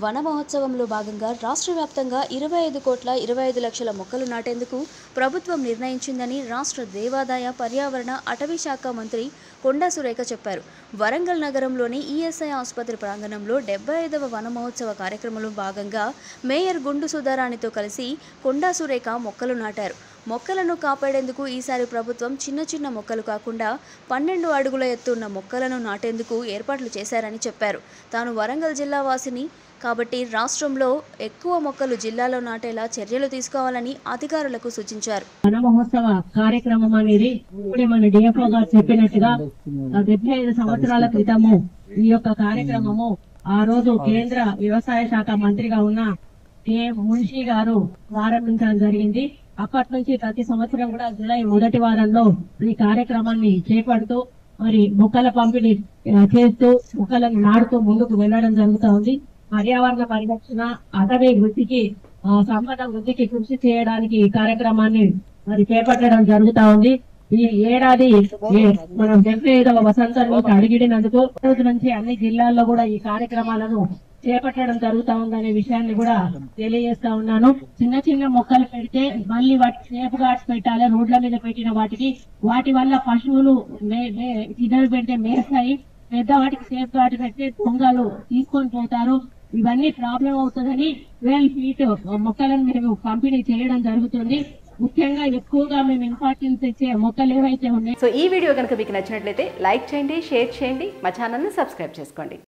వన మహోత్సవంలో భాగంగా రాష్ట్ర వ్యాప్తంగా 25,25,00,000 మొక్కలు నాటేందుకు ప్రభుత్వం నిర్ణయించిందని రాష్ట్ర దేవాదాయ పర్యావరణ అటవీ శాఖ మంత్రి కొండా సురేఖ చెప్పారు. వరంగల్ నగరంలోని ఈఎస్ఐ ఆసుపత్రి ప్రాంగణంలో 75వ వన మహోత్సవ కార్యక్రమంలో భాగంగా మేయర్ గుండు సుధారాణితో కలిసి కొండా సురేఖ మొక్కలు నాటారు. మొక్కలను కాపాడేందుకు ఈసారి ప్రభుత్వం చిన్న చిన్న మొక్కలు కాకుండా 12 అడుగుల ఎత్తున్న మొక్కలను నాటేందుకు ఏర్పాట్లు చేశారని చెప్పారు. తాను వరంగల్ జిల్లా వాసిని కాబట్టి రాష్ట్రంలో ఎక్కువ మొక్కలు జిల్లాలో నాటేలా చర్యలు తీసుకోవాలని అధికారులకు సూచించారు. వన మహోత్సవ కార్యక్రమం అనేది మన డిఎఫ్ఓ గారు చెప్పినట్టుగా 75 సంవత్సరాల క్రితము ఈ యొక్క కార్యక్రమము ఆ రోజు కేంద్ర వ్యవసాయ శాఖ మంత్రిగా ఉన్న కె మున్షి గారు ప్రారంభించడం జరిగింది. అప్పటి నుంచి ప్రతి సంవత్సరం కూడా జూలై మొదటి వారంలో ఈ కార్యక్రమాన్ని చేపడుతూ మరి మొక్కల పంపిణీ చేస్తూ మొక్కలను నాటుతూ ముందుకు వెళ్లడం జరుగుతూ ఉంది. పర్యావరణ పరిరక్షణ, అటవీ వృద్ధికి, సంపద వృద్ధికి కృషి చేయడానికి ఈ కార్యక్రమాన్ని మరి చేపట్టడం జరుగుతా ఉంది. ఈ ఏడాది మనం 75వ వసంతంలో అడుగిడినందుకు రోజు నుంచి అన్ని జిల్లాల్లో కూడా ఈ కార్యక్రమాలను చేపట్టడం జరుగుతా ఉందనే విషయాన్ని కూడా తెలియజేస్తా ఉన్నాను. చిన్న చిన్న మొక్కలు పెడితే మళ్ళీ వాటి సేఫ్ గార్డ్స్ పెట్టాలి. రోడ్ల మీద పెట్టిన వాటి వల్ల పశువులు చిన్నవి పెడితే మేస్తాయి. పెద్ద వాటికి సేఫ్ గార్డ్ పెడితే దొంగలు తీసుకొని పోతారు. ఇవన్నీ ప్రాబ్లం అవుతుందని 12 ఫీట్ మొక్కలను మేము పంపిణీ చేయడం జరుగుతుంది. ముఖ్యంగా ఎక్కువగా మేము ఇంపార్టెన్స్ ఇచ్చే మొక్కలు ఏవైతే ఉన్నాయి. సో ఈ వీడియో కనుక మీకు నచ్చినట్లయితే లైక్ చేయండి, షేర్ చేయండి, మా ఛానల్ని సబ్స్క్రైబ్ చేసుకోండి.